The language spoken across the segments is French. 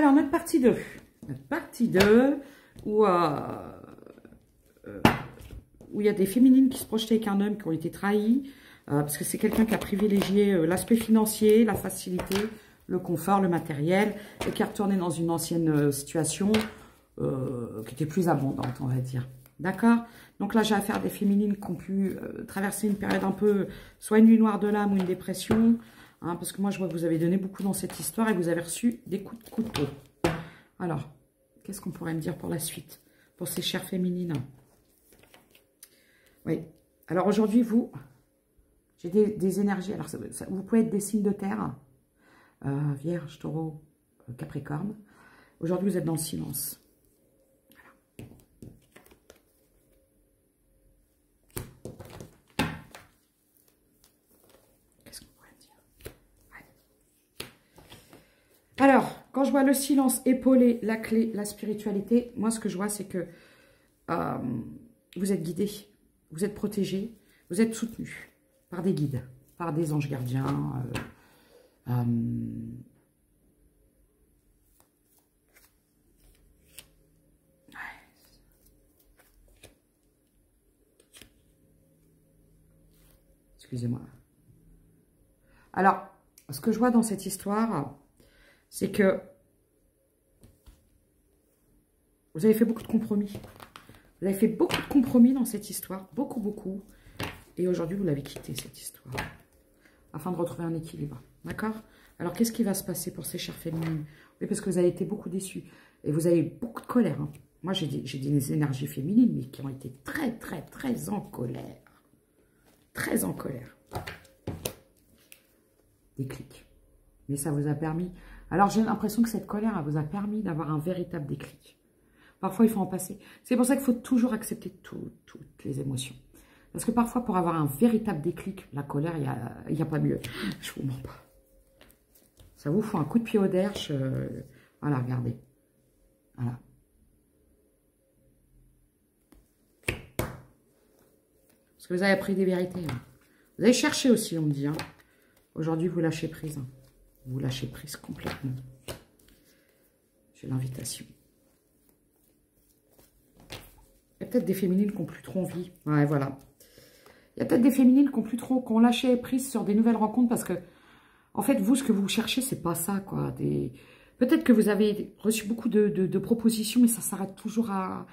Alors, notre partie 2. Notre partie 2, où il y a des féminines qui se projetaient avec un homme qui ont été trahis, parce que c'est quelqu'un qui a privilégié l'aspect financier, la facilité, le confort, le matériel, et qui est retourné dans une ancienne situation qui était plus abondante, on va dire. D'accord? Donc là, j'ai affaire à des féminines qui ont pu traverser une période un peu, soit une nuit noire de l'âme ou une dépression, hein, parce que moi, je vois que vous avez donné beaucoup dans cette histoire et vous avez reçu des coups de couteau. Alors, qu'est-ce qu'on pourrait me dire pour la suite, pour ces chères féminines? Oui. Alors aujourd'hui, vous, j'ai des énergies. Alors, vous pouvez être des signes de terre, Vierge, Taureau, Capricorne. Aujourd'hui, vous êtes dans le silence. Voilà. Qu'est-ce qu'on pourrait me dire? Ouais. Alors, quand je vois le silence, épauler, la clé, la spiritualité, moi, ce que je vois, c'est que vous êtes guidé. Vous êtes protégé, vous êtes soutenu par des guides, par des anges gardiens. Excusez-moi. Alors, ce que je vois dans cette histoire, c'est que vous avez fait beaucoup de compromis. Vous avez fait beaucoup de compromis dans cette histoire, beaucoup, beaucoup. Et aujourd'hui, vous l'avez quitté, cette histoire, afin de retrouver un équilibre. D'accord? Alors, qu'est-ce qui va se passer pour ces chères féminines? Oui, parce que vous avez été beaucoup déçus. Et vous avez beaucoup de colère. Hein. Moi, j'ai des énergies féminines, mais qui ont été très, très, très en colère. Très en colère. Déclic. Mais ça vous a permis... Alors, j'ai l'impression que cette colère, elle vous a permis d'avoir un véritable déclic. Parfois, il faut en passer. C'est pour ça qu'il faut toujours accepter toutes les émotions. Parce que parfois, pour avoir un véritable déclic, la colère, il n'y a pas mieux. Je vous mens pas. Ça vous faut un coup de pied au derche. Voilà, regardez. Voilà. Parce que vous avez appris des vérités. Hein. Vous avez cherché aussi, on me dit. Hein. Aujourd'hui, vous lâchez prise. Hein. Vous lâchez prise complètement. J'ai l'invitation. Il y a peut-être des féminines qui n'ont plus trop envie. Ouais, voilà. Il y a peut-être des féminines qui ont lâché prise sur des nouvelles rencontres parce que, en fait, vous, ce que vous cherchez, c'est pas ça, quoi. Peut-être que vous avez reçu beaucoup de propositions, mais ça s'arrête toujours à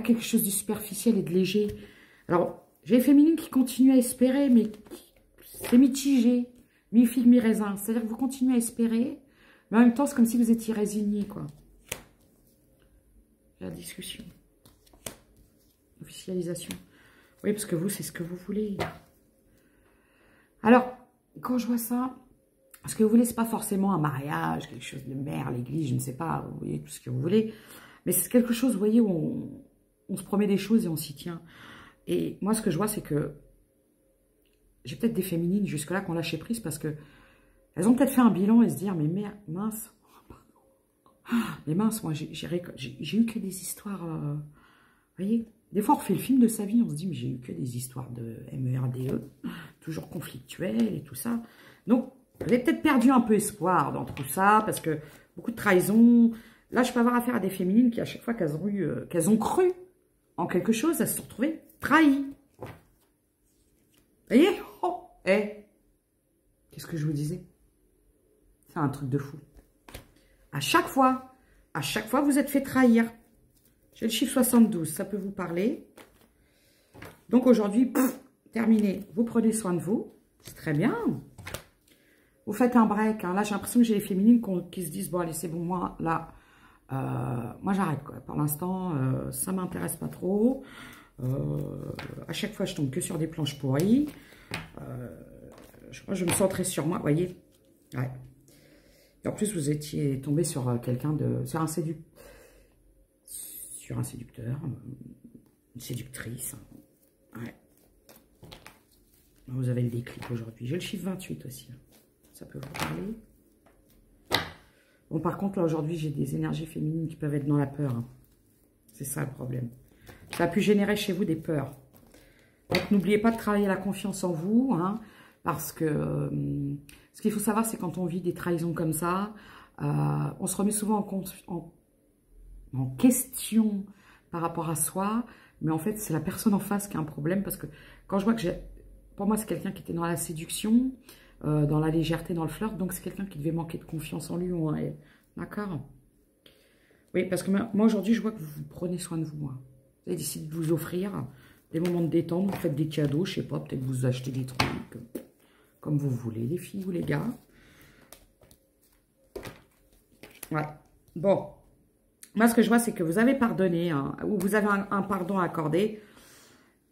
quelque chose de superficiel et de léger. Alors, j'ai des féminines qui continuent à espérer, mais c'est mitigé. Mi-figue, mi-raisin. C'est-à-dire que vous continuez à espérer, mais en même temps, c'est comme si vous étiez résigné, quoi. La discussion. Officialisation. Oui, parce que vous, c'est ce que vous voulez. Alors, quand je vois ça, ce que vous voulez, c'est pas forcément un mariage, quelque chose de mère, l'église, je ne sais pas, vous voyez, tout ce que vous voulez. Mais c'est quelque chose, vous voyez, où on se promet des choses et on s'y tient. Et moi, ce que je vois, c'est que j'ai peut-être des féminines jusque-là qui ont lâché prise parce que elles ont peut-être fait un bilan et se dire, mais merde, mince. Mais mince, moi, j'ai eu que des histoires, vous voyez. Des fois, on refait le film de sa vie, on se dit, mais j'ai eu que des histoires de MERDE, toujours conflictuelles et tout ça. Donc, vous avez peut-être perdu un peu espoir dans tout ça, parce que beaucoup de trahison. Là, je peux avoir affaire à des féminines qui, à chaque fois qu'elles ont cru en quelque chose, elles se sont retrouvées trahies. Vous voyez? Oh, qu'est-ce que je vous disais? C'est un truc de fou. À chaque fois, vous êtes fait trahir. J'ai le chiffre 72, ça peut vous parler. Donc aujourd'hui, terminé. Vous prenez soin de vous. C'est très bien. Vous faites un break. Hein. Là, j'ai l'impression que j'ai les féminines qui se disent, bon, allez, c'est bon, moi, là, moi, j'arrête, quoi. Pour l'instant, ça ne m'intéresse pas trop. À chaque fois, je tombe que sur des planches pourries. Je me centrais sur moi, vous voyez. Ouais. Et en plus, vous étiez tombé sur quelqu'un sur un séducteur, une séductrice. Ouais. Vous avez le déclic aujourd'hui. J'ai le chiffre 28 aussi. Ça peut vous parler. Bon, par contre, là, aujourd'hui, j'ai des énergies féminines qui peuvent être dans la peur. Hein. C'est ça le problème. Ça a pu générer chez vous des peurs. Donc, n'oubliez pas de travailler la confiance en vous. Hein, parce que ce qu'il faut savoir, c'est quand on vit des trahisons comme ça, On se remet souvent en question par rapport à soi, mais en fait, c'est la personne en face qui a un problème, parce que quand je vois que pour moi, c'est quelqu'un qui était dans la séduction, dans la légèreté, dans le flirt, donc c'est quelqu'un qui devait manquer de confiance en lui ou en elle. D'accord? Oui, parce que moi, aujourd'hui, je vois que vous prenez soin de vous. Hein. Vous avez décidé de vous offrir des moments de détente, vous faites des cadeaux, je sais pas, peut-être vous achetez des trucs, comme vous voulez, les filles ou les gars. Ouais. Bon. Moi, ce que je vois, c'est que vous avez pardonné, hein, ou vous avez un pardon à accorder.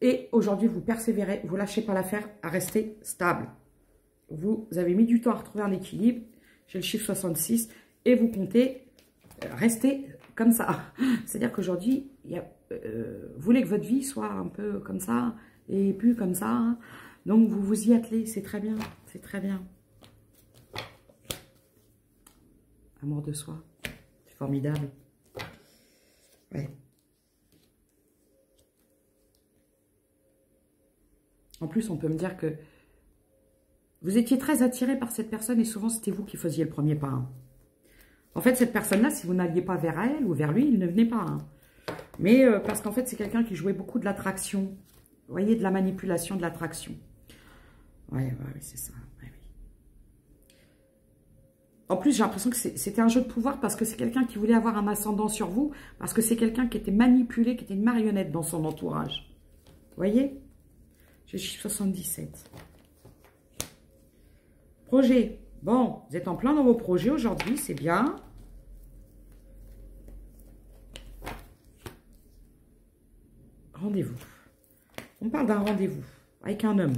Et aujourd'hui, vous persévérez, vous ne lâchez pas l'affaire à rester stable. Vous avez mis du temps à retrouver un équilibre. J'ai le chiffre 66. Et vous comptez rester comme ça. C'est-à-dire qu'aujourd'hui, vous voulez que votre vie soit un peu comme ça et plus comme ça. Hein. Donc, vous vous y attelez. C'est très bien. C'est très bien. Amour de soi. C'est formidable. Ouais. En plus, on peut me dire que vous étiez très attiré par cette personne et souvent, c'était vous qui faisiez le premier pas. Hein. En fait, cette personne-là, si vous n'alliez pas vers elle ou vers lui, il ne venait pas. Hein. Mais parce qu'en fait, c'est quelqu'un qui jouait beaucoup de l'attraction. Vous voyez, de la manipulation, de l'attraction. Ouais, c'est ça. Ouais, oui. En plus, j'ai l'impression que c'était un jeu de pouvoir parce que c'est quelqu'un qui voulait avoir un ascendant sur vous, parce que c'est quelqu'un qui était manipulé, qui était une marionnette dans son entourage. Vous voyez? J'ai le chiffre 77. Projet. Bon, vous êtes en plein dans vos projets aujourd'hui, c'est bien. Rendez-vous. On parle d'un rendez-vous avec un homme.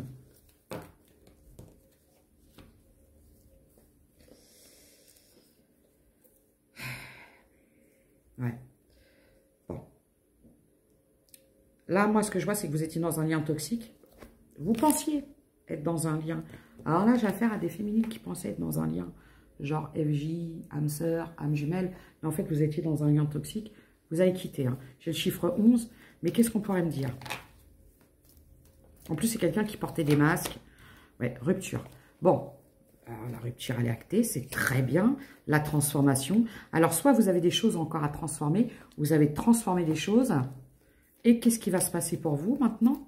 Ouais. Bon. Là, moi, ce que je vois, c'est que vous étiez dans un lien toxique. Vous pensiez être dans un lien. Alors là, j'ai affaire à des féminines qui pensaient être dans un lien. Genre FJ, âme sœur, âme jumelle. Mais en fait, vous étiez dans un lien toxique. Vous avez quitté. Hein. J'ai le chiffre 11. Mais qu'est-ce qu'on pourrait me dire? En plus, c'est quelqu'un qui portait des masques. Ouais, rupture. Bon. Alors, la rupture, elle est actée, c'est très bien. La transformation. Alors, soit vous avez des choses encore à transformer, vous avez transformé des choses. Et qu'est-ce qui va se passer pour vous maintenant?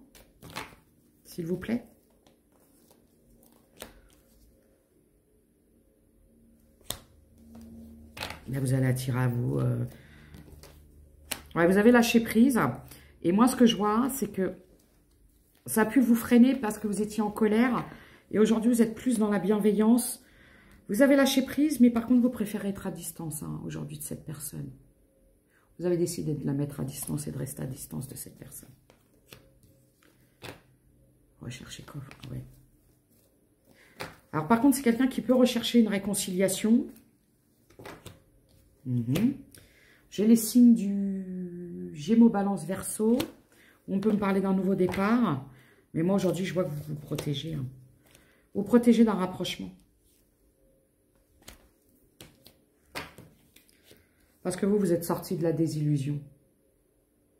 S'il vous plaît. Là, vous allez attirer à vous. Ouais, vous avez lâché prise. Et moi, ce que je vois, c'est que ça a pu vous freiner parce que vous étiez en colère. Et aujourd'hui, vous êtes plus dans la bienveillance. Vous avez lâché prise, mais par contre, vous préférez être à distance hein, aujourd'hui de cette personne. Vous avez décidé de la mettre à distance et de rester à distance de cette personne. Rechercher quoi? Ouais. Alors, par contre, c'est quelqu'un qui peut rechercher une réconciliation. J'ai les signes du Gémeaux, Balance, Verseau. On peut me parler d'un nouveau départ. Mais moi, aujourd'hui, je vois que vous vous protégez. Hein. Vous protégez d'un rapprochement. Parce que vous êtes sorti de la désillusion.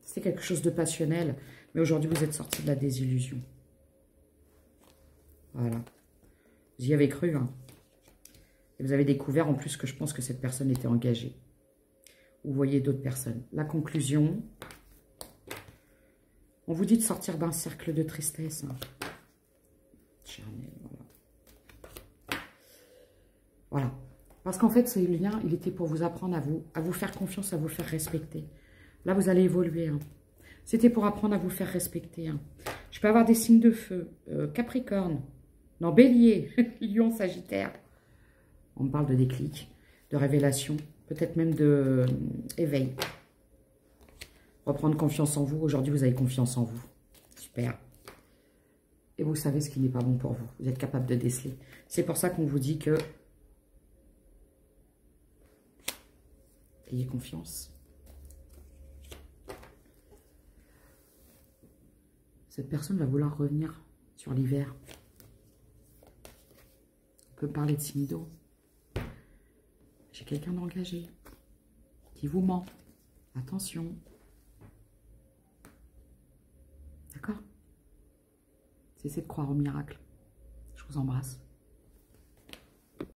C'est quelque chose de passionnel. Mais aujourd'hui, vous êtes sorti de la désillusion. Voilà. Vous y avez cru. Hein. Et vous avez découvert en plus que je pense que cette personne était engagée. Vous voyez d'autres personnes. La conclusion. On vous dit de sortir d'un cercle de tristesse. Hein. Charnel, voilà. Voilà. Parce qu'en fait, ce lien, il était pour vous apprendre à vous faire confiance, à vous faire respecter. Là, vous allez évoluer. Hein. C'était pour apprendre à vous faire respecter. Hein. Je peux avoir des signes de feu. Capricorne. Non, Bélier. Lion, Sagittaire. On me parle de déclic, de révélation, peut-être même de éveil. Reprendre confiance en vous. Aujourd'hui, vous avez confiance en vous. Super. Et vous savez ce qui n'est pas bon pour vous. Vous êtes capable de déceler. C'est pour ça qu'on vous dit que ayez confiance. Cette personne va vouloir revenir sur l'hiver. On peut parler de signe d'eau. J'ai quelqu'un d'engagé qui vous ment. Attention. D'accord? Cessez de croire au miracle. Je vous embrasse.